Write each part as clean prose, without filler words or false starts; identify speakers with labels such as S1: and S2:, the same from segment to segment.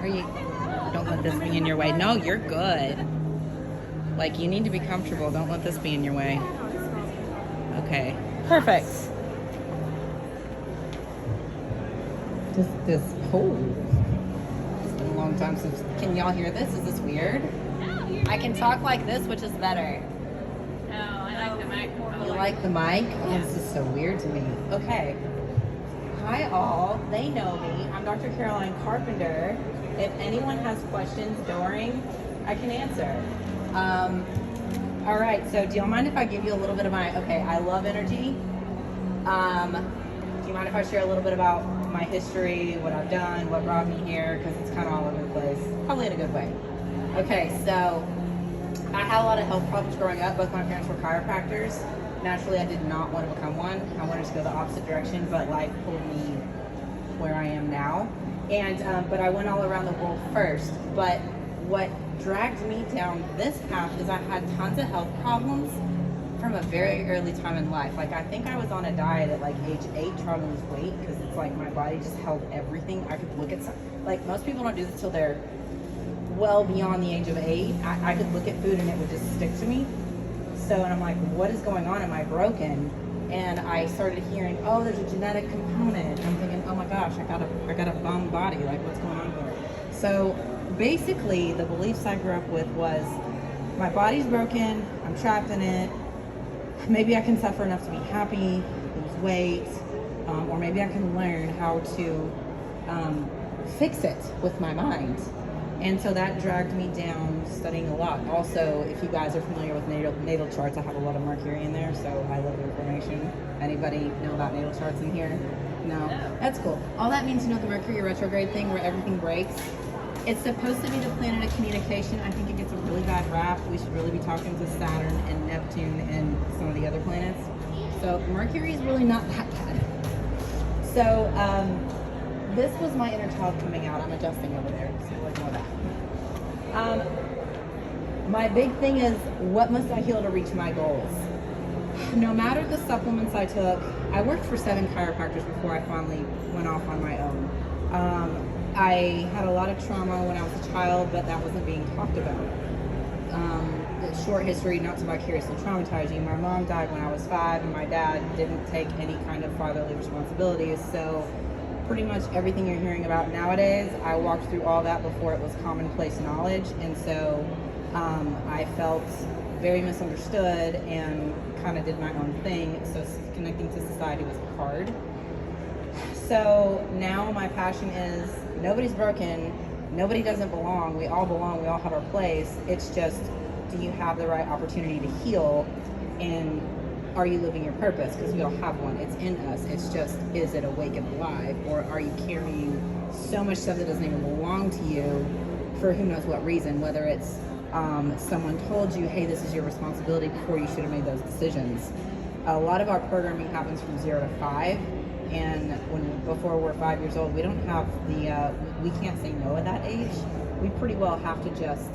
S1: Are you? Don't let this be in your way. No, you're good. Like, you need to be comfortable. Don't let this be in your way. Okay. Perfect. Oh. It's been a long time since. Can y'all hear this? Is this weird? I can talk like this, which is better.
S2: No, I like the mic more.
S1: You like the mic? Oh, this is so weird to me. Okay. Hi all. They know me. I'm Dr. Caroline Carpenter. If anyone has questions during, I can answer. All right. So do y'all mind if I give you a little bit of my? Okay. I love energy. Do you mind if I share a little bit about my history, what I've done, what brought me here? Because it's kind of all over the place. Probably in a good way. Okay. So I had a lot of health problems growing up. Both my parents were chiropractors. Naturally, I did not want to become one. I wanted to go the opposite direction, but life pulled me where I am now. And but I went all around the world first. But what dragged me down this path is I had tons of health problems from a very early time in life. Like, I think I was on a diet at like age 8 trying to lose weight because it's like my body just held everything. I could look at some, like most people don't do this till they're well beyond the age of 8. I could look at food and it would just stick to me. So, and I'm like, what is going on? Am I broken? And I started hearing, oh, there's a genetic component. And I'm thinking, oh my gosh, I got a bum body. Like, what's going on here? So basically, the beliefs I grew up with was, my body's broken. I'm trapped in it. Maybe I can suffer enough to be happy, lose weight, or maybe I can learn how to fix it with my mind. And so that dragged me down studying a lot. Also, if you guys are familiar with natal charts, I have a lot of Mercury in there, so I love information. Anybody know about natal charts in here? No? That's cool. All that means, you know, the Mercury retrograde thing where everything breaks. It's supposed to be the planet of communication. I think it gets a really bad rap. We should really be talking to Saturn and Neptune and some of the other planets. So Mercury is really not that bad. So, this was my inner child coming out. I'm adjusting over there, so we'll ignore that. My big thing is, what must I heal to reach my goals? No matter the supplements I took, I worked for 7 chiropractors before I finally went off on my own. I had a lot of trauma when I was a child, but that wasn't being talked about. Short history, not to vicariously traumatize you. My mom died when I was 5, and my dad didn't take any kind of fatherly responsibilities, so pretty much everything you're hearing about nowadays, I walked through all that before it was commonplace knowledge, and so I felt very misunderstood and kind of did my own thing, so connecting to society was hard. So now my passion is, nobody's broken, nobody doesn't belong, we all have our place. It's just, do you have the right opportunity to heal, and are you living your purpose? Because we all have one. It's in us. It's just, is it awake and alive? Or are you carrying so much stuff that doesn't even belong to you for who knows what reason? Whether it's someone told you, hey, this is your responsibility before you should have made those decisions. A lot of our programming happens from 0 to 5. And before we're 5 years old, we don't have we can't say no at that age. We pretty well have to just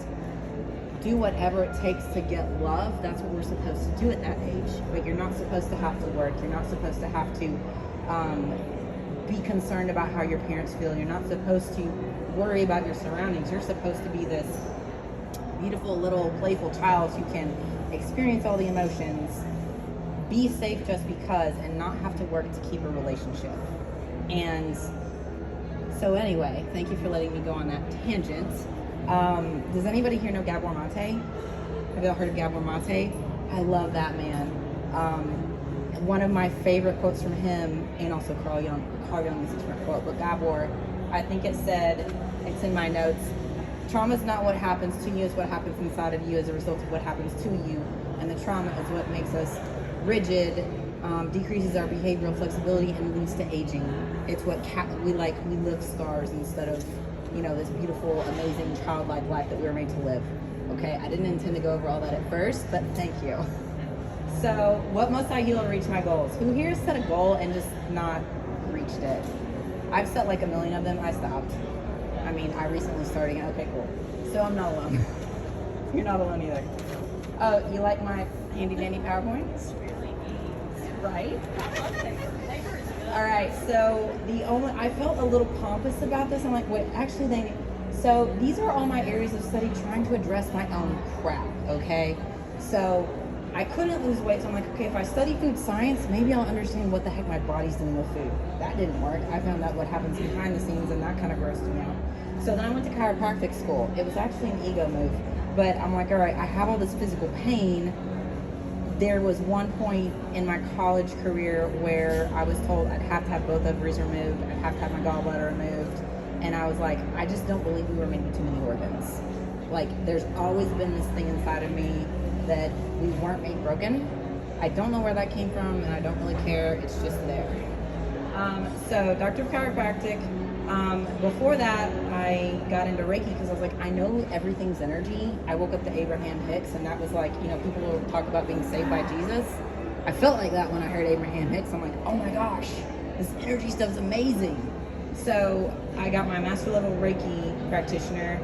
S1: do whatever it takes to get love. That's what we're supposed to do at that age. But you're not supposed to have to work. You're not supposed to have to be concerned about how your parents feel. You're not supposed to worry about your surroundings. You're supposed to be this beautiful little playful child who can experience all the emotions, be safe just because, and not have to work to keep a relationship. And so anyway, thank you for letting me go on that tangent. Does anybody here know Gabor Mate? Have y'all heard of Gabor Mate? I love that man. One of my favorite quotes from him, and also Carl Jung is a different quote, but Gabor, I think it said, it's in my notes, trauma is not what happens to you, it's what happens inside of you as a result of what happens to you. And the trauma is what makes us rigid, decreases our behavioral flexibility, and leads to aging. It's what we live scars instead of, you know, this beautiful, amazing, childlike life that we were made to live. Okay, I didn't intend to go over all that at first, but thank you. So, what must I heal to reach my goals? Who here has set a goal and just not reached it? I've set like a million of them. I stopped. I mean, I recently started. Okay, cool. So I'm not alone. You're not alone either. Oh, you like my handy dandy PowerPoint?
S2: It's really neat.
S1: Right?
S2: I love it.
S1: All right, so I felt a little pompous about this. I'm like, wait, actually So these are all my areas of study trying to address my own crap, okay? So I couldn't lose weight, so I'm like, okay, if I study food science, maybe I'll understand what the heck my body's doing with food. That didn't work. I found out what happens behind the scenes, and that kind of grossed me out. So then I went to chiropractic school. It was actually an ego move, but I'm like, all right, I have all this physical pain. There was one point in my college career where I was told I'd have to have both ovaries removed, I'd have to have my gallbladder removed, and I was like, I just don't believe we were made with too many organs. Like, there's always been this thing inside of me that we weren't made broken. I don't know where that came from, and I don't really care. It's just there. So, Doctor of Chiropractic. Before that, I got into Reiki because I was like, I know everything's energy. I woke up to Abraham Hicks, and that was like, you know, people will talk about being saved by Jesus. I felt like that when I heard Abraham Hicks. I'm like, oh my gosh, this energy stuff's amazing. So I got my master level Reiki practitioner,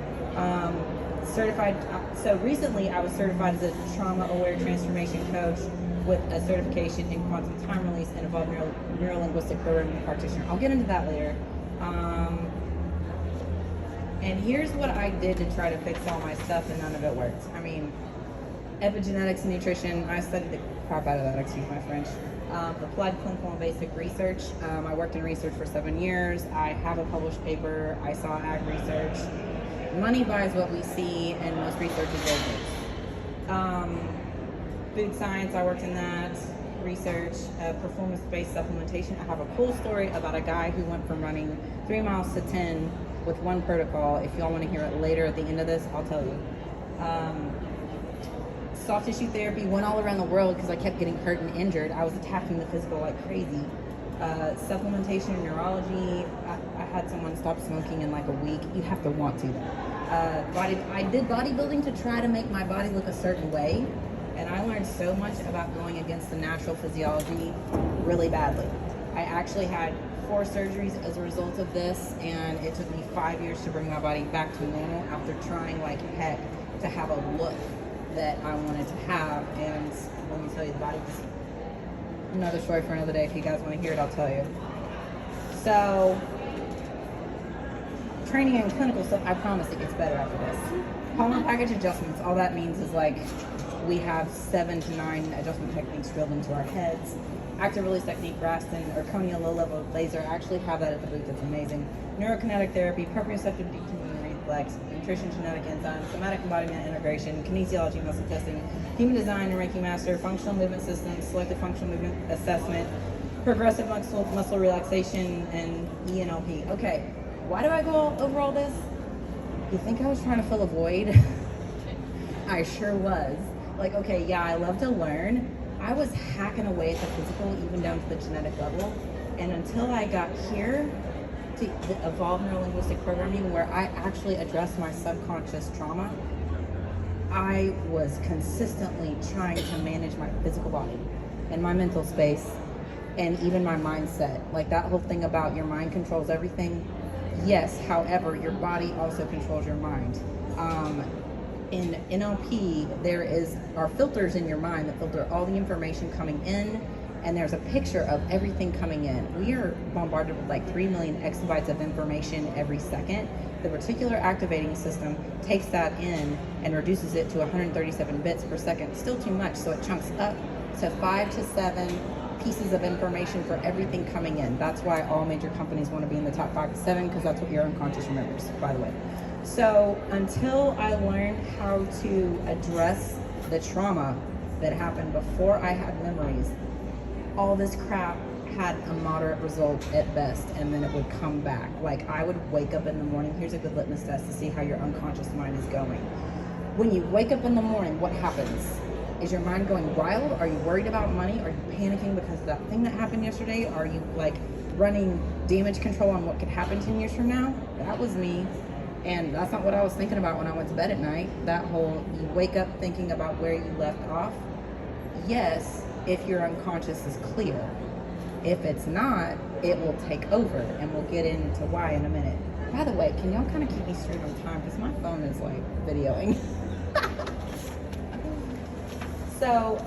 S1: certified. So recently I was certified as a trauma aware transformation coach with a certification in quantum time release and evolved neuro-linguistic programming practitioner. I'll get into that later. And here's what I did to try to fix all my stuff, and none of it worked. I mean, epigenetics and nutrition, I studied the crap out of that, excuse my French. Applied clinical and basic research. I worked in research for 7 years. I have a published paper. I saw ag research. Money buys what we see, and most research is old news. Food science, I worked in that. Research, performance-based supplementation. I have a cool story about a guy who went from running 3 miles to 10 with one protocol. If y'all want to hear it later at the end of this, I'll tell you. Soft tissue therapy, went all around the world because I kept getting hurt and injured. I was attacking the physical like crazy. Supplementation and neurology. I had someone stop smoking in like a week. You have to want to. I did bodybuilding to try to make my body look a certain way. And I learned so much about going against the natural physiology really badly. I actually had 4 surgeries as a result of this, and it took me 5 years to bring my body back to normal after trying like heck to have a look that I wanted to have. And let me tell you, the body was another story for another day. If you guys want to hear it, I'll tell you. So, training and clinical stuff, I promise it gets better after this. Polymer package adjustments, all that means is like, we have 7 to 9 adjustment techniques drilled into our heads. Active release technique, Graston, or Corneal low-level laser. I actually have that at the booth. It's amazing. Neurokinetic therapy, proprioceptive deep tumor reflex, nutrition, genetic enzymes, somatic embodiment integration, kinesiology, muscle testing, human design and Reiki master, functional movement systems, selective functional movement assessment, progressive muscle relaxation, and ENLP. Okay, why do I go over all this? You think I was trying to fill a void? I sure was. Like, okay, yeah, I love to learn. I was hacking away at the physical, even down to the genetic level. And until I got here to the evolved neurolinguistic programming, where I actually addressed my subconscious trauma, I was consistently trying to manage my physical body and my mental space and even my mindset. Like that whole thing about your mind controls everything. Yes, however, your body also controls your mind. In NLP, there are filters in your mind that filter all the information coming in, and there's a picture of everything coming in. We are bombarded with like 3 million exabytes of information every second. The reticular activating system takes that in and reduces it to 137 bits per second. Still too much, so it chunks up to 5 to 7 pieces of information for everything coming in. That's why all major companies want to be in the top 5 to 7, because that's what your unconscious remembers, by the way. So until I learned how to address the trauma that happened before I had memories, all this crap had a moderate result at best, and then it would come back. Like I would wake up in the morning. Here's a good litmus test to see how your unconscious mind is going. When you wake up in the morning, what happens? Is your mind going wild? Are you worried about money? Are you panicking because of that thing that happened yesterday? Are you like running damage control on what could happen 10 years from now? That was me. And that's not what I was thinking about when I went to bed at night. That whole, you wake up thinking about where you left off. Yes, if your unconscious is clear. If it's not, it will take over, and we'll get into why in a minute. By the way, can y'all kind of keep me straight on time? Because my phone is like videoing. So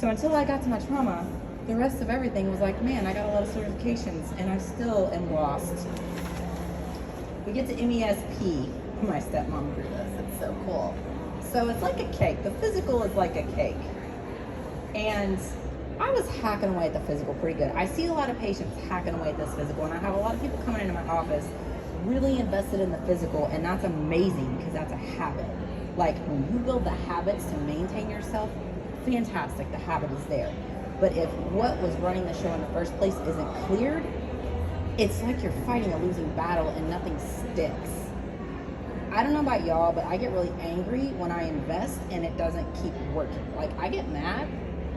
S1: until I got to my trauma, the rest of everything was like, man, I got a lot of certifications, and I still am lost. we get to MESP. My stepmom drew this. It's so cool. So it's like a cake. The physical is like a cake. And I was hacking away at the physical pretty good. I see a lot of patients hacking away at this physical, and I have a lot of people coming into my office really invested in the physical, and that's amazing because that's a habit. Like when you build the habits to maintain yourself, fantastic, the habit is there. But if what was running the show in the first place isn't cleared, it's like you're fighting a losing battle and nothing sticks. I don't know about y'all, but I get really angry when I invest and it doesn't keep working. Like I get mad.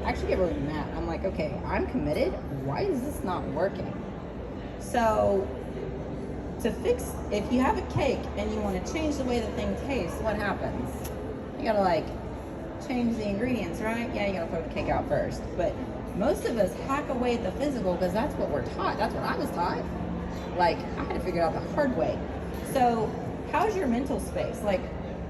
S1: I actually get really mad. I'm like, okay, I'm committed. Why is this not working? So to fix, if you have a cake and you want to change the way the thing tastes, what happens? You gotta like change the ingredients, right? Yeah, you gotta throw the cake out first. But most of us hack away at the physical because that's what we're taught. That's what I was taught. Like I had to figure it out the hard way. So how's your mental space? Like,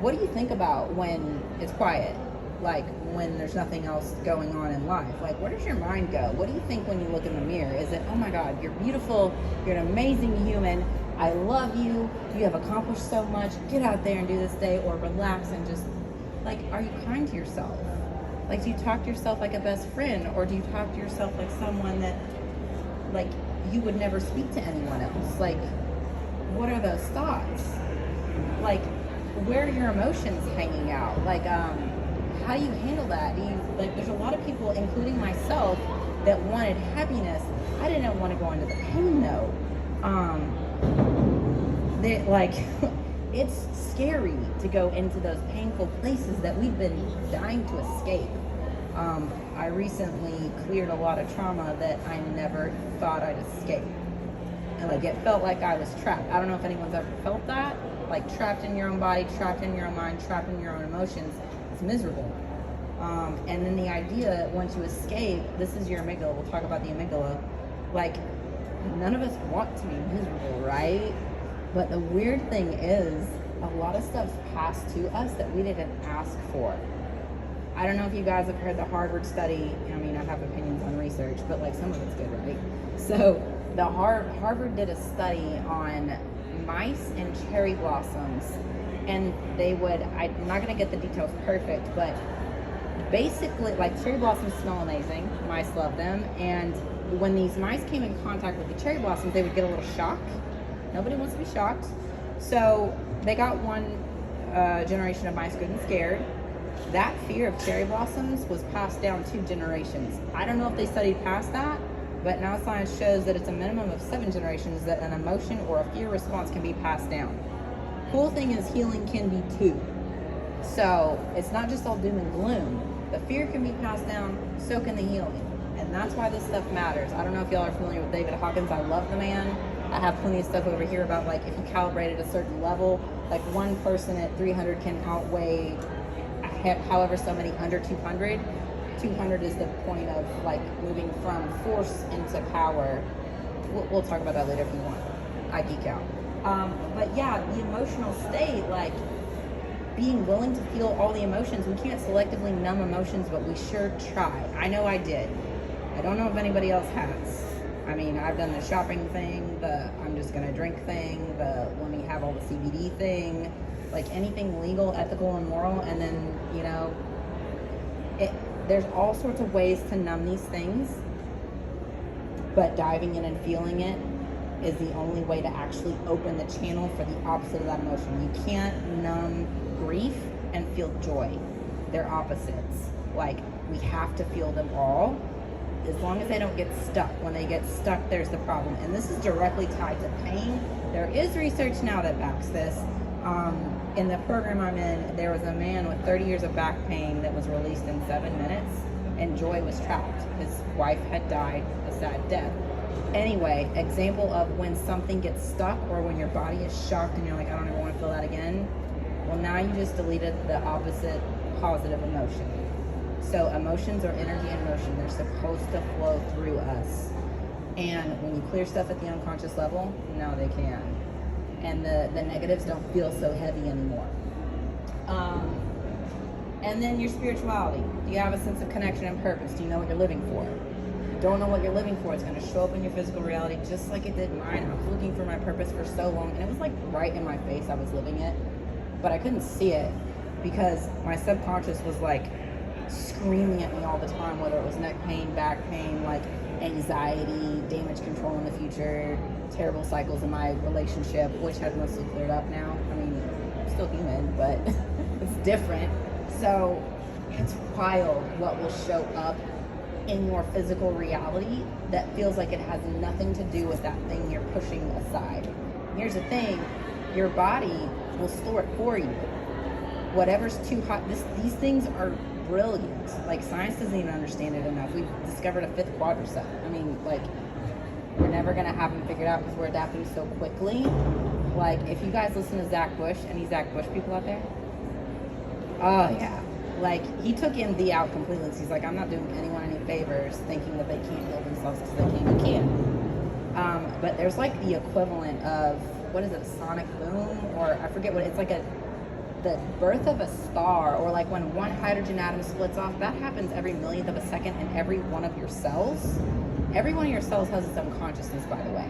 S1: what do you think about when it's quiet? Like when there's nothing else going on in life? Like, where does your mind go? What do you think when you look in the mirror? Is it, oh my God, you're beautiful, you're an amazing human, I love you, you have accomplished so much, get out there and do this day, or relax and just, like, are you kind to yourself? Like, do you talk to yourself like a best friend, or do you talk to yourself like someone that, like, you would never speak to anyone else? Like, what are those thoughts? Like, where are your emotions hanging out? Like, how do you handle that? Do you, like, there's a lot of people, including myself, that wanted happiness. I didn't want to go into the pain though. They, like, it's scary to go into those painful places that we've been dying to escape. I recently cleared a lot of trauma that I never thought I'd escape. And like, it felt like I was trapped. I don't know if anyone's ever felt that. Like trapped in your own body, trapped in your own mind, trapped in your own emotions. It's miserable. And then the idea, once you escape, this is your amygdala. We'll talk about the amygdala. Like, none of us want to be miserable, right? But the weird thing is, a lot of stuff's passed to us that we didn't ask for. I don't know if you guys have heard the Harvard study. I mean, I have opinions on research, but like some of it's good, right? So the Harvard did a study on mice and cherry blossoms, and they would, I'm not going to get the details perfect, but basically, like, cherry blossoms smell amazing. Mice love them. And when these mice came in contact with the cherry blossoms, they would get a little shock. Nobody wants to be shocked. So they got one generation of mice good and scared. That fear of cherry blossoms was passed down 2 generations. I don't know if they studied past that, but now science shows that it's a minimum of 7 generations that an emotion or a fear response can be passed down. Cool thing is healing can be too. So it's not just all doom and gloom. The fear can be passed down, so can the healing. And that's why this stuff matters. I don't know if y'all are familiar with David Hawkins. I love the man. I have plenty of stuff over here about, like, if you calibrate at a certain level, like one person at 300 can outweigh however so many under 200. 200 is the point of, like, moving from force into power. We'll talk about that later if you want. I geek out. But yeah, the emotional state, like, being willing to feel all the emotions. We can't selectively numb emotions, but we sure try. I know I did. I don't know if anybody else has. I mean, I've done the shopping thing, the I'm just gonna drink thing, the let me have all the CBD thing, like anything legal, ethical, and moral. And then, you know, there's all sorts of ways to numb these things, but diving in and feeling it is the only way to actually open the channel for the opposite of that emotion. You can't numb grief and feel joy. They're opposites. Like, we have to feel them all, as long as they don't get stuck. When they get stuck, there's the problem. And this is directly tied to pain. There is research now that backs this. In the program I'm in, there was a man with 30 years of back pain that was released in 7 minutes, and joy was trapped. His wife had died a sad death. Anyway, example of when something gets stuck, or when your body is shocked and you're like, I don't ever want to feel that again. Well, now you just deleted the opposite positive emotion. So emotions are energy in motion. They're supposed to flow through us. And when you clear stuff at the unconscious level, now they can. And the negatives don't feel so heavy anymore. And then your spirituality. Do you have a sense of connection and purpose? Do you know what you're living for? don't know what you're living for, it's going to show up in your physical reality just like it did mine. I was looking for my purpose for so long, and it was like right in my face. I was living it, but I couldn't see it because my subconscious was like screaming at me all the time, whether it was neck pain, back pain, like anxiety, damage control in the future, terrible cycles in my relationship, which has mostly cleared up now. I mean, I'm still human, but it's different. So it's wild what will show up in your physical reality that feels like it has nothing to do with that thing you're pushing aside. Here's the thing, your body will store it for you. Whatever's too hot, these things are brilliant. Like, science doesn't even understand it enough. We've discovered a 5th quadricep. I mean, like, we're never gonna have them figured out because we're adapting so quickly. Like, if you guys listen to Zach Bush, any Zach Bush people out there? Oh yeah. Like, he took MD out completely. He's like, I'm not doing anyone any favors thinking that they can't heal themselves because they can. You can. But there's like the equivalent of, what is it, sonic boom? Or I forget what, it's like the birth of a star, or like when one hydrogen atom splits off, that happens every millionth of a second in every one of your cells. Every one of your cells has its own consciousness, by the way.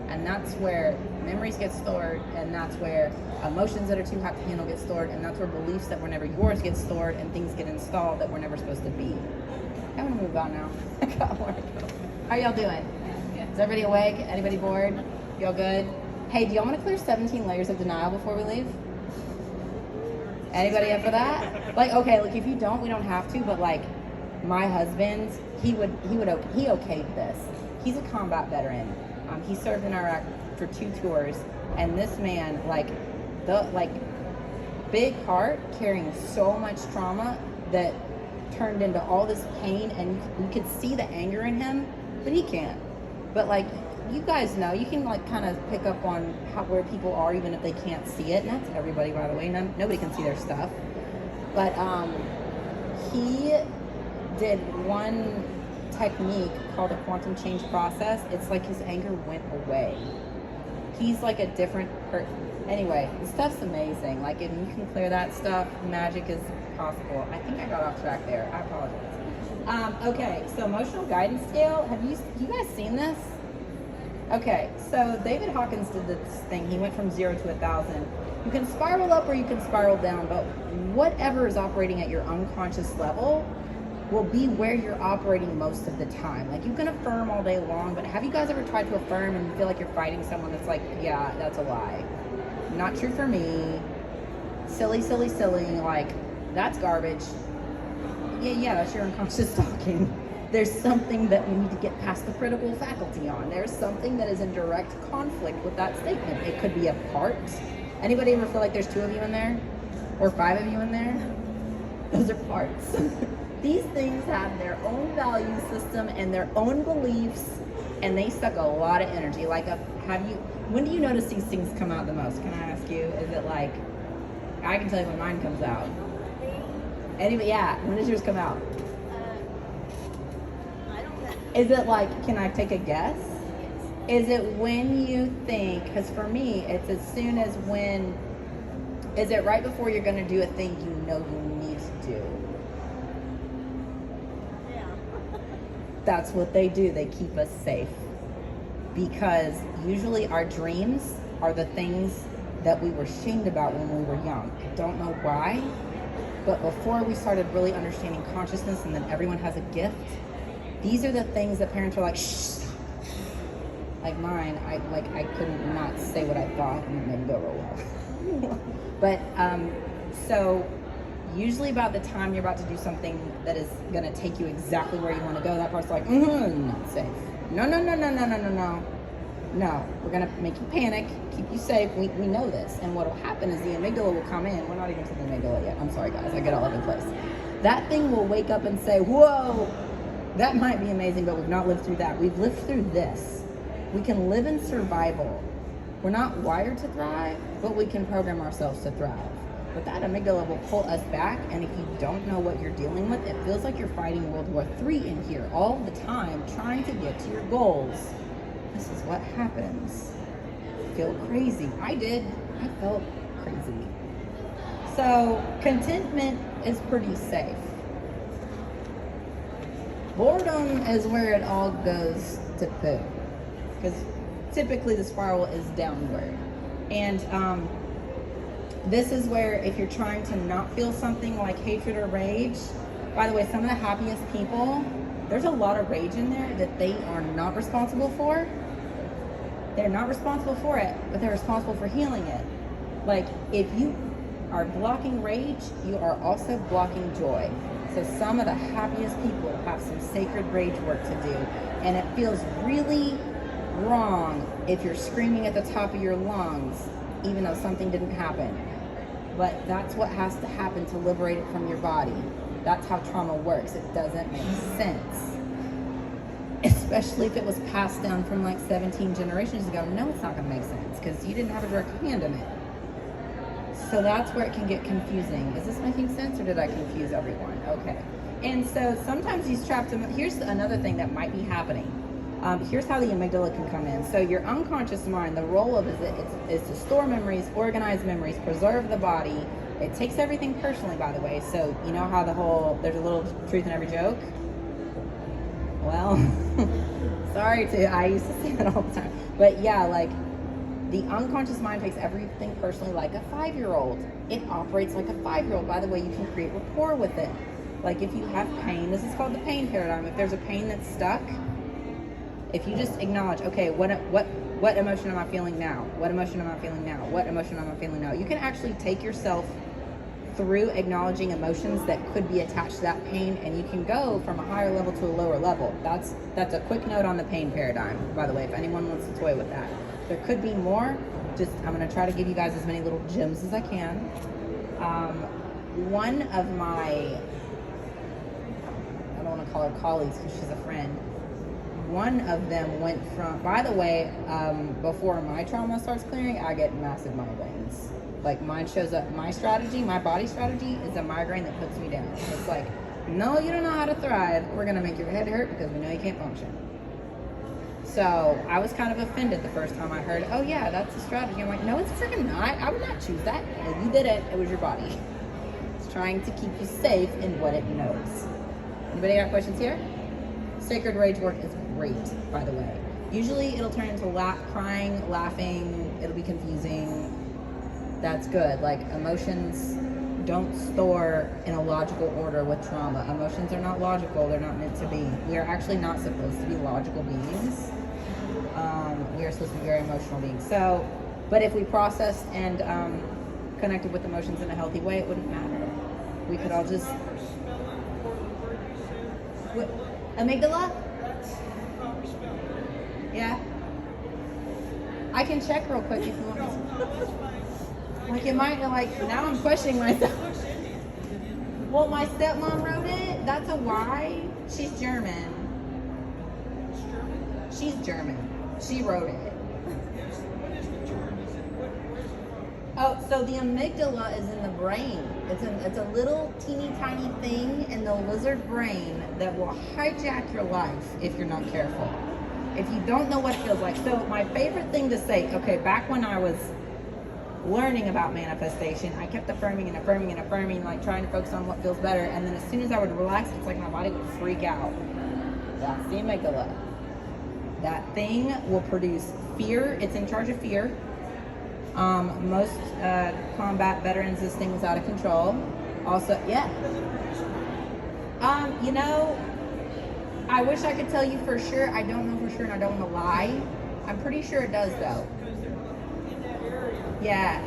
S1: And that's where memories get stored, and that's where emotions that are too hot to handle get stored, and that's where beliefs that were never yours get stored, and things get installed that were never supposed to be. I'm gonna move on now. I got more to go. How y'all doing? Is everybody awake? Anybody bored? Y'all good? Hey, do y'all want to clear 17 layers of denial before we leave? Anybody up for that? Like, okay, like if you don't, we don't have to, but like my husband, he okayed this. He's a combat veteran. He served in Iraq for 2 tours, and this man, big heart, carrying so much trauma that turned into all this pain, and you could see the anger in him, but he can't. But like, you guys know, you can like kind of pick up on where people are even if they can't see it, and that's everybody, by the way. Nobody can see their stuff. But he did one technique called a quantum change process. It's like his anger went away. He's like a different person. Anyway, the stuff's amazing. Like, if you can clear that stuff, magic is possible. I think I got off track there. I apologize. Okay, so emotional guidance scale. Have you guys seen this? Okay, so David Hawkins did this thing. He went from 0 to 1,000. You can spiral up or you can spiral down, but whatever is operating at your unconscious level will be where you're operating most of the time. Like, you can affirm all day long, but have you guys ever tried to affirm and you feel like you're fighting someone that's like, yeah, that's a lie. Not true for me. Silly, silly, silly. Like, that's garbage. Yeah, that's your unconscious talking. There's something that we need to get past the critical faculty on. There's something that is in direct conflict with that statement. It could be a part. Anybody ever feel like there's 2 of you in there? Or 5 of you in there? Those are parts. These things have their own value system and their own beliefs, and they suck a lot of energy. Like, when do you notice these things come out the most? Can I ask you? Is it like, I can tell you when mine comes out. Anybody? Yeah. When does yours come out?
S3: I don't know.
S1: Is it like, can I take a guess? Is it when you think, because for me, it's as soon as when, is it right before you're going to do a thing you know you need to do?
S3: Yeah.
S1: That's what they do. They keep us safe. Because usually our dreams are the things that we were shamed about when we were young. I don't know why, but before we started really understanding consciousness and then everyone has a gift, these are the things that parents are like, shh. Like mine, I couldn't not say what I thought and it didn't go real well. But so usually about the time you're about to do something that is gonna take you exactly where you want to go, that part's like, not safe. No. No, we're gonna make you panic, keep you safe. We know this. And what'll happen is the amygdala will come in. We're not even to the amygdala yet. I'm sorry guys, I get all over the place. That thing will wake up and say, whoa, that might be amazing, but we've not lived through that. We've lived through this. We can live in survival. We're not wired to thrive, but we can program ourselves to thrive. But that amygdala will pull us back, and if you don't know what you're dealing with, it feels like you're fighting World War III in here all the time, trying to get to your goals. This is what happens. Feel crazy. I did. I felt crazy. So contentment is pretty safe. Boredom is where it all goes to poo. Because typically the spiral is downward. And this is where if you're trying to not feel something like hatred or rage, by the way, some of the happiest people, there's a lot of rage in there that they are not responsible for. They're not responsible for it, but they're responsible for healing it. Like, if you are blocking rage, you are also blocking joy. So some of the happiest people have some sacred rage work to do. And it feels really wrong if you're screaming at the top of your lungs, even though something didn't happen. But that's what has to happen to liberate it from your body. That's how trauma works. It doesn't make sense. Especially if it was passed down from like 17 generations ago. No, it's not going to make sense because you didn't have a direct hand in it. So that's where it can get confusing. Is this making sense or did I confuse everyone? Okay. And so sometimes these trapped, here's another thing that might be happening. Here's how the amygdala can come in. So your unconscious mind, the role of it is to store memories, organize memories, preserve the body. It takes everything personally, by the way. So you know how there's a little truth in every joke? Well, I used to say that all the time. But yeah, like the unconscious mind takes everything personally like a 5-year-old. It operates like a 5-year-old. By the way, you can create rapport with it. Like if you have pain, this is called the pain paradigm. If there's a pain that's stuck, if you just acknowledge, okay, what emotion am I feeling now? What emotion am I feeling now? What emotion am I feeling now? You can actually take yourself through acknowledging emotions that could be attached to that pain, and you can go from a higher level to a lower level. That's a quick note on the pain paradigm, by the way, if anyone wants to toy with that. There could be more. I'm going to try to give you guys as many little gems as I can. One of my, I don't want to call her colleagues because she's a friend. One of them went from, by the way, before my trauma starts clearing, I get massive migraines. Like mine shows up, my body strategy is a migraine that puts me down. It's like, no, you don't know how to thrive. We're going to make your head hurt because we know you can't function. So I was kind of offended the first time I heard, oh yeah, that's a strategy. I'm like, no, it's freaking not. I would not choose that. You did it. It was your body. It's trying to keep you safe in what it knows. Anybody got questions here? Sacred rage work is great, by the way. Usually it'll turn into crying, laughing. It'll be confusing. That's good. Like emotions don't store in a logical order with trauma. Emotions are not logical. They're not meant to be. We are actually not supposed to be logical beings. We are supposed to be very emotional beings. So, but if we processed and connected with emotions in a healthy way, it wouldn't matter. We could all just... Amygdala? Yeah. I can check real quick if you want me to. Like it might, like, now I'm questioning myself. Well, my stepmom wrote it. That's a Y. She's German. She's German. She wrote it. Oh, so the amygdala is in the brain. It's a little teeny tiny thing in the lizard brain that will hijack your life if you're not careful. If you don't know what it feels like. So my favorite thing to say, okay, back when I was learning about manifestation, I kept affirming and affirming and affirming, like trying to focus on what feels better. And then as soon as I would relax, it's like my body would freak out. That's the amygdala. That thing will produce fear. It's in charge of fear. Most combat veterans, this thing was out of control. Also, yeah. You know, I wish I could tell you for sure. I don't know for sure, and I don't want to lie. I'm pretty sure it does, though. Yeah,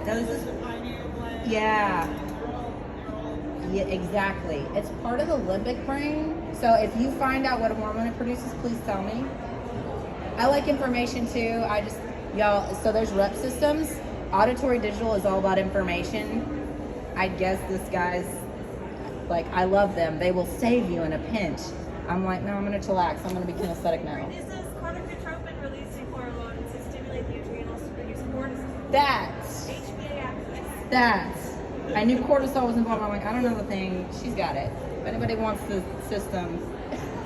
S1: yeah, exactly. It's part of the limbic brain. So if you find out what hormone it produces, please tell me. I like information too. Y'all, so there's rep systems. Auditory digital is all about information. I guess this guy's, like, I love them. They will save you in a pinch. I'm like, no, I'm going to chillax. I'm going to be kinesthetic now.
S3: This is corticotropin releasing hormones to stimulate the adrenals to produce cortisol.
S1: That's,
S3: HPA axis.
S1: that's. I knew cortisol was involved. I'm like, I don't know the thing. She's got it. If anybody wants the system.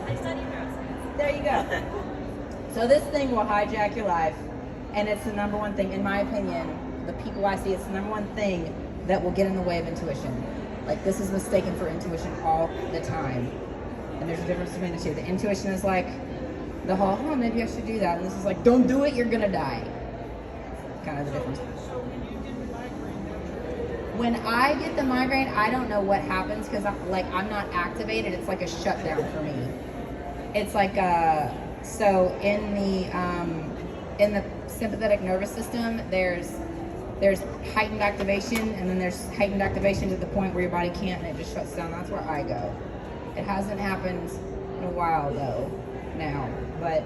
S3: I study neuroscience.
S1: There you go. So this thing will hijack your life. And it's the number one thing, in my opinion, the people I see, it's the number one thing that will get in the way of intuition. Like, this is mistaken for intuition all the time. And there's a difference between the two. The intuition is like the whole, oh, maybe I should do that. And this is like, don't do it, you're gonna die. Kind of the difference.
S4: So when you get the migraine,
S1: When I get the migraine, I don't know what happens because I'm not activated. It's like a shutdown for me. It's like so in the sympathetic nervous system, there's heightened activation, and then there's heightened activation to the point where your body can't, and it just shuts down. That's where I go. It hasn't happened in a while though, now, but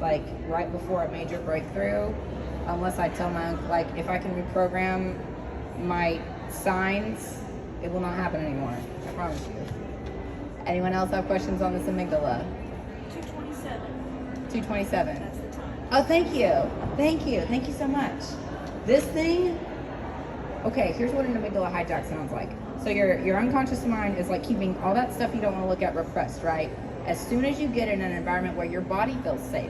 S1: like right before a major breakthrough, unless I tell my like if I can reprogram my signs, it will not happen anymore. I promise you. Anyone else have questions on this amygdala?
S3: 227.
S1: 227.
S3: That's the time.
S1: Oh, thank you. Thank you so much. This thing, okay, here's what an amygdala hijack sounds like. So your unconscious mind is like keeping all that stuff you don't want to look at repressed, right? As soon as you get in an environment where your body feels safe,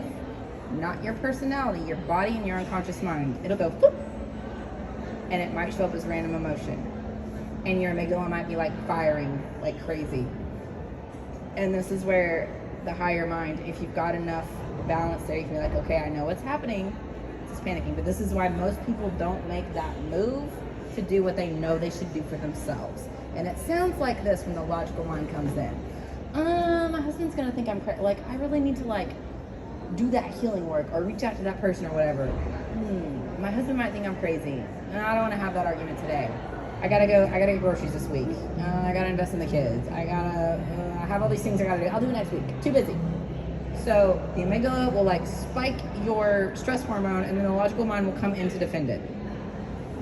S1: not your personality, your body and your unconscious mind, it'll go boop, and it might show up as random emotion. And your amygdala might be like firing like crazy. And this is where the higher mind, if you've got enough balance there, you can be like, okay, I know what's happening. It's panicking. But this is why most people don't make that move to do what they know they should do for themselves. And it sounds like this when the logical mind comes in. My husband's gonna think I'm crazy. Like, I really need to like do that healing work or reach out to that person or whatever. My husband might think I'm crazy. And I don't want to have that argument today. I gotta get groceries this week. I gotta invest in the kids. I have all these things I gotta do. I'll do it next week. Too busy. So the amygdala will like spike your stress hormone, and then the logical mind will come in to defend it.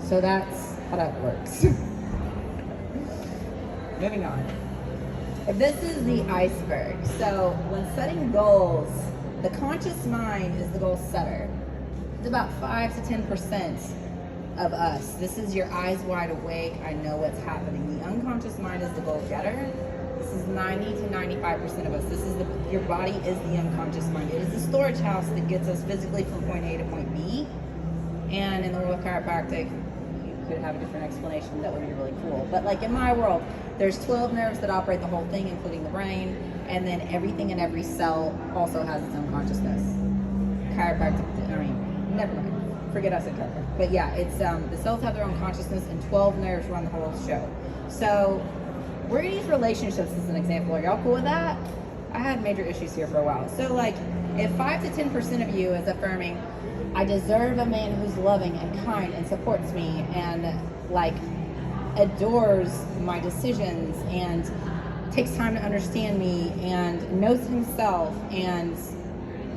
S1: So that's how that works. Moving on. This is the iceberg. So when setting goals, the conscious mind is the goal setter. It's about 5 to 10% of us. This is your eyes wide awake. I know what's happening. The unconscious mind is the goal getter. This is 90 to 95% of us. This is your body is the unconscious mind. It is the storage house that gets us physically from point A to point B. And in the world of chiropractic, you could have a different explanation that would be really cool. But like in my world, there's 12 nerves that operate the whole thing, including the brain, and then everything in every cell also has its own consciousness. Chiropractic, never mind. Forget us at chiropractic. But yeah, it's the cells have their own consciousness, and 12 nerves run the whole show. So we're gonna use relationships as an example. Are y'all cool with that? I had major issues here for a while. So like, if 5 to 10% of you is affirming, I deserve a man who's loving and kind and supports me and like adores my decisions and takes time to understand me and knows himself and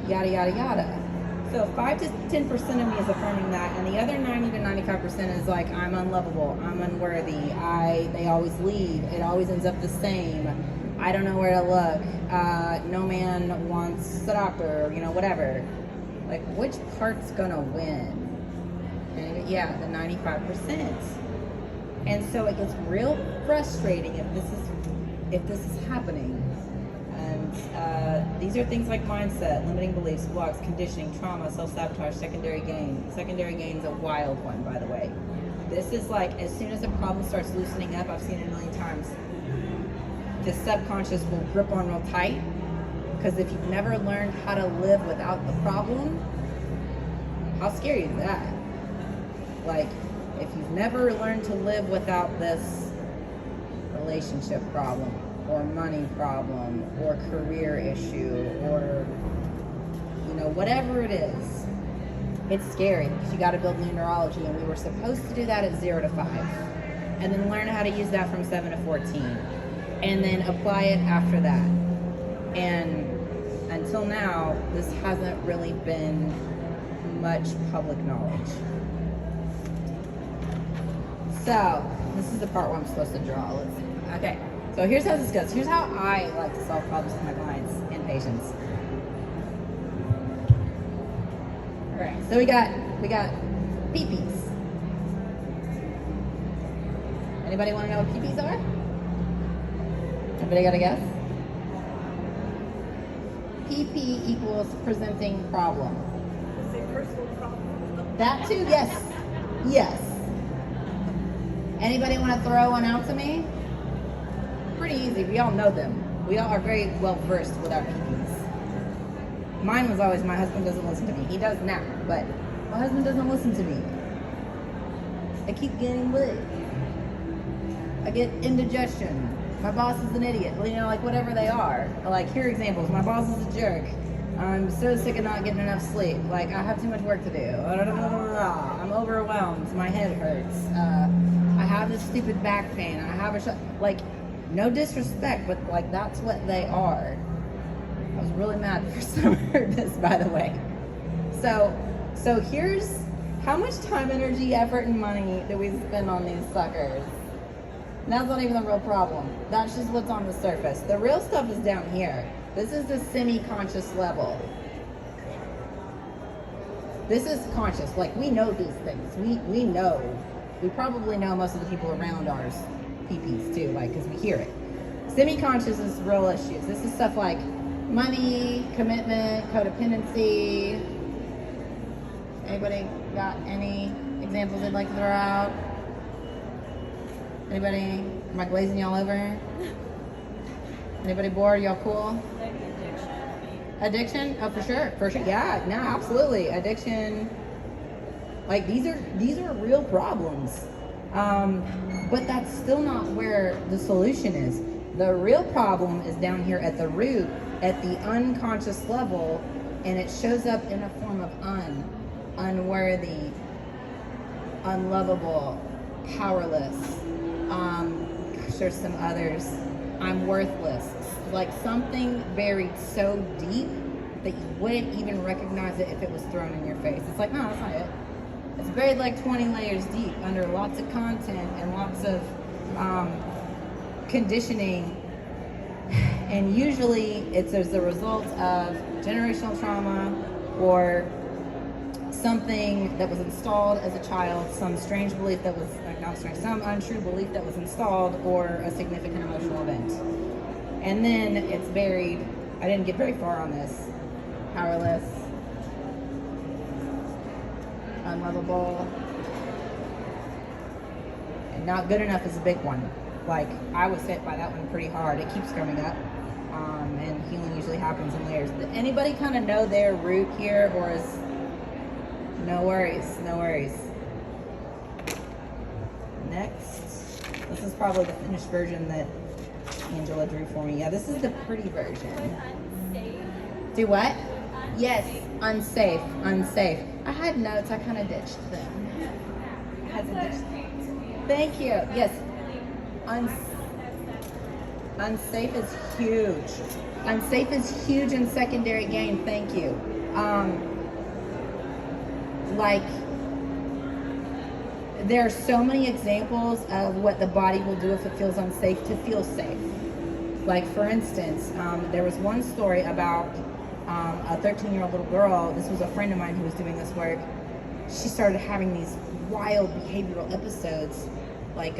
S1: yada yada yada. So 5 to 10% of me is affirming that, and the other 90 to 95% is like, I'm unlovable, I'm unworthy, they always leave, it always ends up the same, I don't know where to look, no man wants the doctor, whatever. Like, which part's gonna win? And yeah, the 95%. And so it gets real frustrating if this is happening. And these are things like mindset, limiting beliefs, blocks, conditioning, trauma, self-sabotage, secondary gain. Secondary gain's a wild one, by the way. This is like, as soon as a problem starts loosening up, I've seen it a million times, the subconscious will grip on real tight. Because if you've never learned how to live without the problem, how scary is that? Like, if you've never learned to live without this relationship problem, or money problem, or career issue, or whatever it is, it's scary because you got to build new neurology, and we were supposed to do that at 0 to 5, and then learn how to use that from 7 to 14, and then apply it after that. And until now, this hasn't really been much public knowledge. So this is the part where I'm supposed to draw. Let's see. Okay. So here's how this goes. Here's how I like to solve problems with my clients and patients. All right. So we got PPs. Anybody want to know what PPs are? Anybody got a guess? PP equals presenting problem.
S3: Is it personal problem?
S1: That too, yes. Yes. Anybody want to throw one out to me? Pretty easy. We all know them. We all are very well versed with our PPs. Mine was always, my husband doesn't listen to me. He does now, but my husband doesn't listen to me. I keep getting lit. I get indigestion. My boss is an idiot. You know, like whatever they are. Like, here are examples. My boss is a jerk. I'm so sick of not getting enough sleep. Like, I have too much work to do. I'm overwhelmed. My head hurts. I have this stupid back pain. I have like, no disrespect, but like, that's what they are. I was really mad the first time I heard this, by the way. So here's how much time, energy, effort, and money do we spend on these suckers? And that's not even the real problem. That's just what's on the surface. The real stuff is down here. This is the semi-conscious level. This is conscious. Like, we know these things. We know. We probably know most of the people around ours PPs too, like, because we hear it. Semi-conscious is real issues. This is stuff like money, commitment, codependency. Anybody got any examples they'd like to throw out? Anybody? Am I glazing y'all over? Anybody bored? Y'all cool?
S2: Like addiction.
S1: Addiction? Oh, for sure. For sure. Yeah, no, absolutely. Addiction. Like, these are real problems. But that's still not where the solution is. The real problem is down here at the root, at the unconscious level, and it shows up in a form of unworthy, unlovable, powerless. Gosh, there's some others. I'm worthless. Like something buried so deep that you wouldn't even recognize it if it was thrown in your face. It's like, no, that's not it. It's buried like 20 layers deep under lots of content and lots of conditioning. And usually it's as a result of generational trauma or something that was installed as a child, some strange belief that was, not strange, some untrue belief that was installed, or a significant emotional event. And then it's buried. I didn't get very far on this. Powerless, unlovable, and not good enough is a big one. Like, I was hit by that one pretty hard. It keeps coming up, and healing usually happens in layers. Did anybody kind of know their root here, or is no worries, no worries. Next, this is probably the finished version that Angela drew for me. Yeah, this is the pretty version.
S3: Unsafe.
S1: Do what? Yes, unsafe, unsafe. I had notes, I kind of ditched them. I had to ditch them. Thank you. Yes, unsafe is huge. Unsafe is huge in secondary gain. Thank you. Like, there are so many examples of what the body will do if it feels unsafe to feel safe. Like, for instance, there was one story about a 13-year-old little girl. This was a friend of mine who was doing this work. She started having these wild behavioral episodes, like,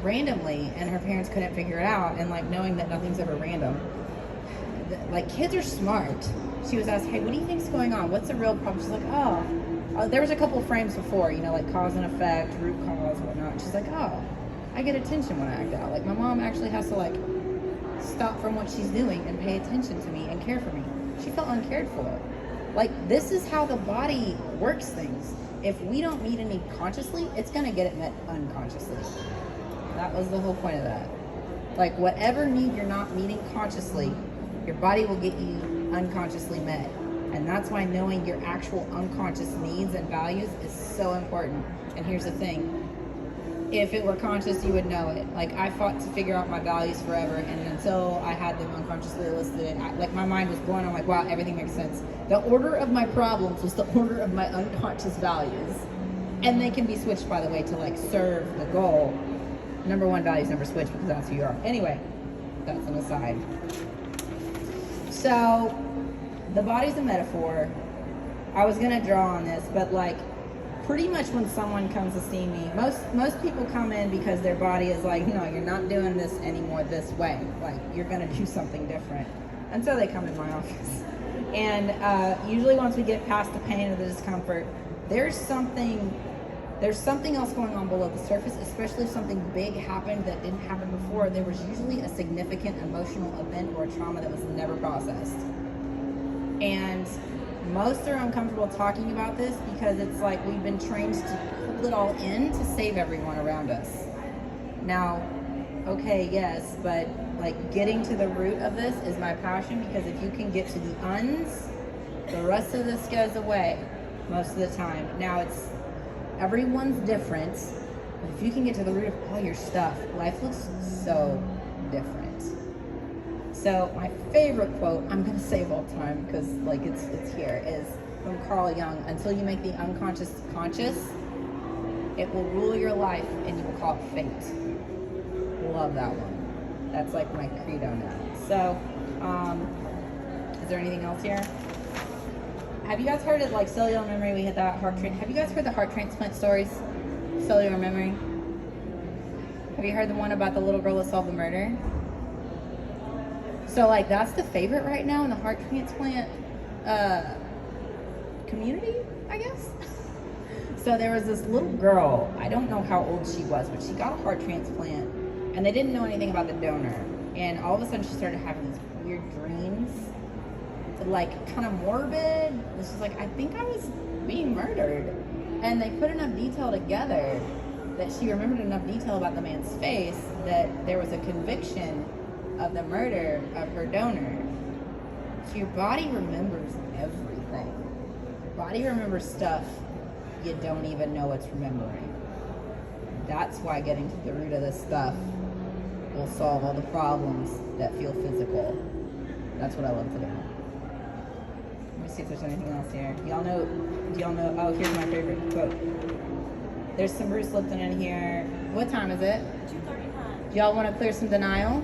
S1: randomly, and her parents couldn't figure it out. And like, knowing that nothing's ever random, like, kids are smart. She was asked, hey, what do you think's going on? What's the real problem? She's like, oh, there was a couple frames before, you know, like cause and effect, root cause, whatnot. She's like, oh, I get attention when I act out. Like, my mom actually has to like stop from what she's doing and pay attention to me and care for me. She felt uncared for. Like, this is how the body works things. If we don't meet a need consciously, it's gonna get it met unconsciously. That was the whole point of that. Like, whatever need you're not meeting consciously, your body will get you unconsciously met. And that's why knowing your actual unconscious needs and values is so important. And here's the thing. If it were conscious, you would know it. Like, I fought to figure out my values forever, and until I had them unconsciously listed, like, my mind was blown. I'm like, wow, everything makes sense. The order of my problems was the order of my unconscious values. And they can be switched, by the way, to like serve the goal. Number one values never switch because that's who you are. Anyway, that's an aside. So, the body's a metaphor. I was gonna draw on this, but like, pretty much when someone comes to see me, most people come in because their body is like, no, you're not doing this anymore this way. Like, you're gonna do something different. And so they come in my office. And usually once we get past the pain or the discomfort, there's something there's something else going on below the surface, especially if something big happened that didn't happen before. There was usually a significant emotional event or a trauma that was never processed. And most are uncomfortable talking about this because it's like we've been trained to hold it all in to save everyone around us. Now, okay, yes, but like getting to the root of this is my passion, because if you can get to the uns, the rest of this goes away most of the time. Now everyone's different, but if you can get to the root of all your stuff, life looks so different. So my favorite quote, I'm gonna say of all time because like it's here, is from Carl Jung: "Until you make the unconscious conscious, it will rule your life and you will call it fate." Love that one. That's like my credo now. So, is there anything else here? Have you guys heard of like cellular memory? We had that have you guys heard the heart transplant stories? Cellular memory. Have you heard the one about the little girl that solved the murder? So like that's the favorite right now in the heart transplant community, I guess. So there was this little girl, I don't know how old she was, but she got a heart transplant and they didn't know anything about the donor. And all of a sudden she started having these weird dreams, like kind of morbid. This was like, I think I was being murdered. And they put enough detail together that she remembered enough detail about the man's face that there was a conviction of the murder of her donor. So your body remembers everything. Your body remembers stuff you don't even know it's remembering. That's why getting to the root of this stuff will solve all the problems that feel physical. That's what I love to do. Let me see if there's anything else here. Do y'all know, oh, here's my favorite quote. There's some Bruce Lipton in here. What time is it?
S3: 2:39.
S1: Do y'all want to clear some denial?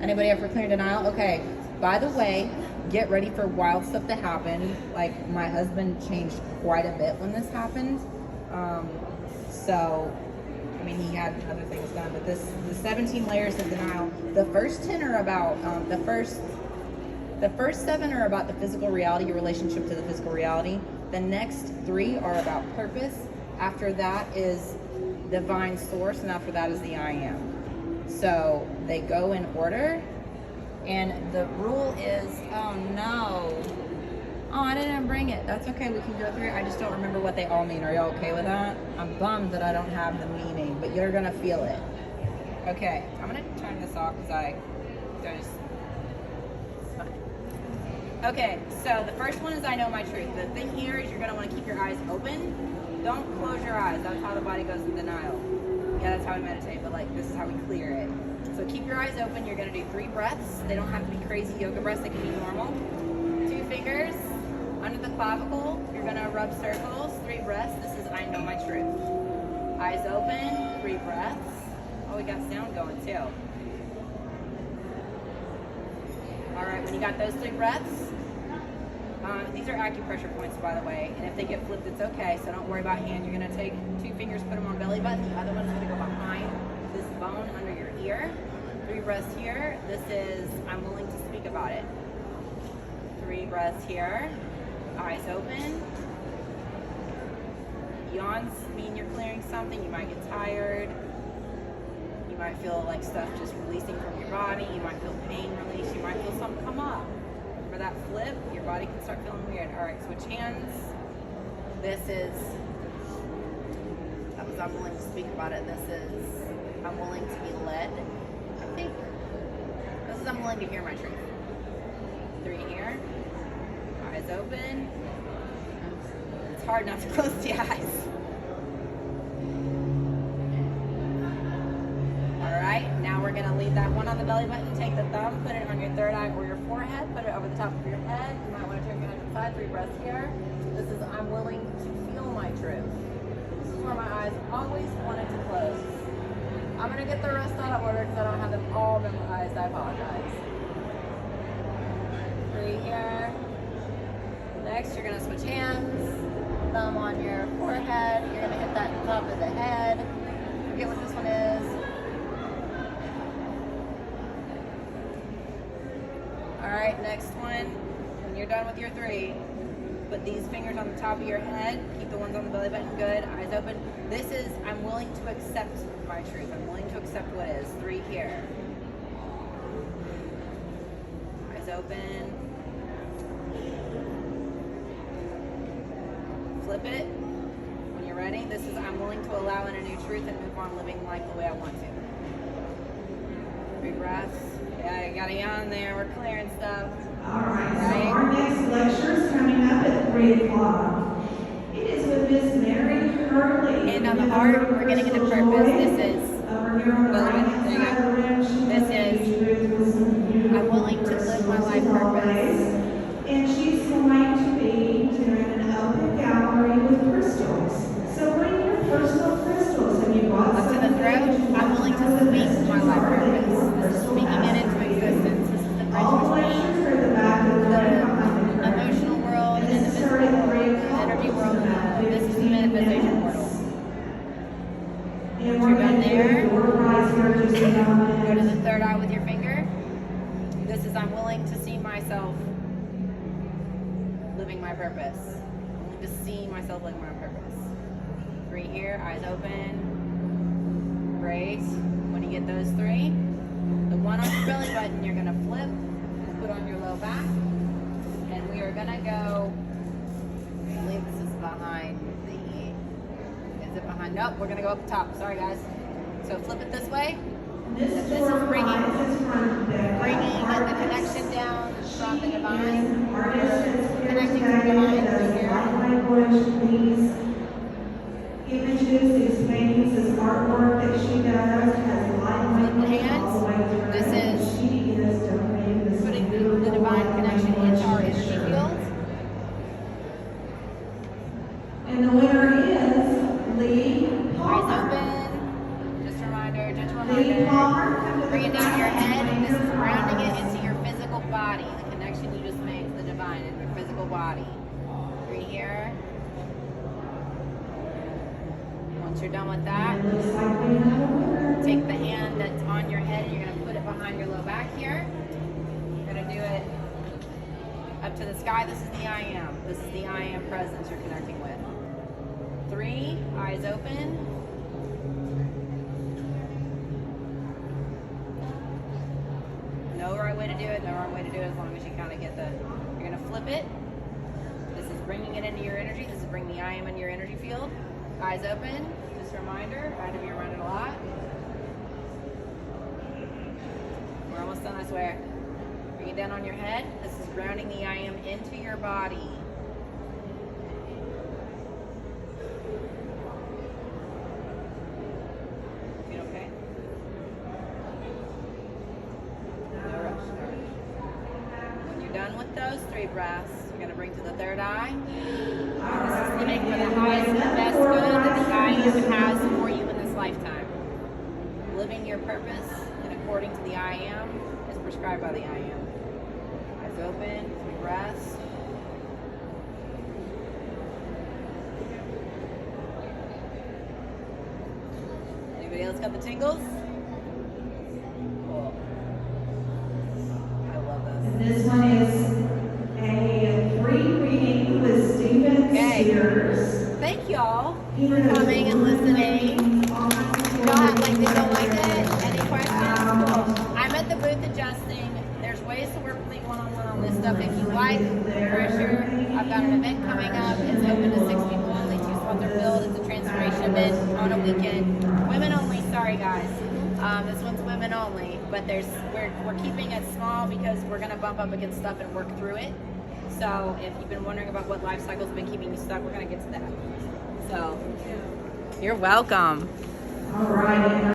S1: Anybody ever clear denial? Okay. By the way, get ready for wild stuff to happen. Like my husband changed quite a bit when this happened. So, I mean, he had other things done, but the 17 layers of denial. The first 10 are about the first 7 are about the physical reality, your relationship to the physical reality. The next 3 are about purpose. After that is divine source, and after that is the I am. So they go in order, and the rule is, oh no, oh, I didn't bring it. That's okay, we can go through it. I just don't remember what they all mean. Are y'all okay with that? I'm bummed that I don't have the meaning, but you're gonna feel it. Okay, I'm gonna turn this off because it's fine. Okay, so the first one is I know my truth. The thing here is you're gonna wanna keep your eyes open. Don't close your eyes. That's how the body goes in denial. Yeah, that's how we meditate, but like this is how we clear it. So keep your eyes open. You're gonna do 3 breaths. They don't have to be crazy yoga breaths. They can be normal. 2 fingers under the clavicle. You're gonna rub circles. 3 breaths. This is I know my truth. Eyes open. 3 breaths. Oh, we got sound going too. All right, when you got those 3 breaths, these are acupressure points, by the way, and if they get flipped, it's okay, so don't worry about hand. You're gonna take 2 fingers, put them on belly button. The other one's gonna go behind this bone under your ear. 3 breaths here. This is, I'm willing to speak about it. 3 breaths here. Eyes open. Yawns mean you're clearing something. You might get tired. You might feel like stuff just releasing from your body. You might feel pain release. You might feel something come up. For that flip, your body can start feeling weird. All right, switch hands. This is, that was I'm willing to speak about it. This is I'm willing to be led. I think this is I'm willing to hear my truth. 3 here. Eyes open. It's hard not to close the eyes. Alright, now we're gonna leave that one on the belly button. Take the thumb, put it on your 3rd eye or your forehead, put it over the top of your head. You might want to turn your head to the side. 3 breaths here. This is I'm willing to feel my truth. This is where my eyes always wanted to close. I'm gonna get the rest out of order because I don't have them all memorized. I apologize. 3 here. Next, you're gonna switch hands. Thumb on your forehead. You're gonna hit that top of the head. Forget what this one is. All right, next one. When you're done with your 3, Put these fingers on the top of your head. Keep the ones on the belly button. Good. Eyes open. This is, I'm willing to accept my truth. I'm willing to accept what is. 3 here. Eyes open. Flip it. When you're ready, this is, I'm willing to allow in a new truth and move on living life the way I want to. Big breaths. Yeah, you got a yawn there. We're clearing stuff.
S5: All right, so our next lecture is coming up at 3 o'clock. It is with Miss Mary Hurley.
S1: And on the heart, we're getting into purpose. This is,
S5: Over here on the
S1: Well,
S5: right-hand
S1: there you
S5: side of the room, she
S1: This
S5: has
S1: is,
S5: a truth with some beautiful
S1: I'm willing to live my life
S5: crystals
S1: purpose.
S5: always. And she's going to be doing an open gallery with crystals. So bring your personal crystals. Have you bought
S1: Up to
S5: some?
S1: the throat, I'm willing to speak my life purpose. This is speaking it into existence. This is the
S5: All the
S1: bridge
S5: lectures are at the back of the room behind
S1: between the
S5: her.
S1: emotional world and the
S5: This
S1: physical
S5: started
S1: world,
S5: at 3
S1: the
S5: o'clock.
S1: energy world, and this is the manifestation portal.
S5: And
S1: Once
S5: we're
S1: you're
S5: going
S1: done
S5: to
S1: there,
S5: do a door prize here just a
S1: go to
S5: moment.
S1: the third eye with your finger. This is, I'm willing to see myself living my purpose. I'm willing to see myself living my purpose. 3 here, eyes open. Great. When you get those 3, the one on your belly button you're gonna flip and put on your low back. And we are gonna go, I believe this is behind is it behind? Nope, we're gonna go up top. Sorry guys. So flip it this way.
S5: This
S1: This
S5: door
S1: is bringing
S5: prize is from Becca.
S1: the connection down from the divine.
S5: Artist that's here
S1: Connecting to
S5: today
S1: the divine
S5: does
S1: through here.
S5: light language, these images, these paintings, this artwork that she does has light language all the way through.
S1: This is
S5: She is donating this
S1: Putting the
S5: beautiful
S1: divine
S5: light
S1: connection
S5: language
S1: into our
S5: that
S1: energy
S5: she
S1: field.
S5: And the winner is Lee
S1: Eyes
S5: Palmer.
S1: open. Just a reminder, gentle
S5: Lee
S1: reminder.
S5: Palmer, come to the
S1: Bring it down
S5: front.
S1: to your head. This is grounding it into your physical body. The connection you just made to the divine in your physical body. 3 here. Once you're done with that,
S5: It looks like we have a winner.
S1: take the hand that's on your head and you're going to put it behind your low back here. You're going to do it up to the sky. This is the I am. This is the I am presence you're connecting with. 3, eyes open. No right way to do it, no wrong way to do it as long as you kind of get the, you're going to flip it. This is bringing it into your energy. This is bringing the I am into your energy field. Eyes open. Just a reminder, I had to be reminded a lot. We're almost done, I swear. Bring it down on your head. This is grounding the I am into your body. You okay? No rush. When you're done with those 3 breaths, you're going to bring to the third eye. This is living for the highest and the best good that the I am has for you in this lifetime. Living your purpose and according to the I am is prescribed by the I am. Eyes open, 3 breaths. Anybody else got the tingles? Cool. I love this.
S5: This one is a free reading with Stephen
S1: Okay.
S5: Sears.
S1: Thank y'all
S5: He
S1: for
S5: does
S1: coming and listening.
S5: all
S1: Y'all have liked it, don't like it? Any questions? Cool. I'm at the booth adjusting. There's ways to work with me one-on-one on this stuff if you like. For sure. I've got an event coming up. It's open to 6 people only, 2 spots are filled. It's a transformation event on a weekend. Women only, sorry guys. This one's women only, but we're keeping it small because we're gonna bump up against stuff and work through it. So if you've been wondering about what life cycles have been keeping you stuck, we're gonna get to that. So you're welcome.
S5: right.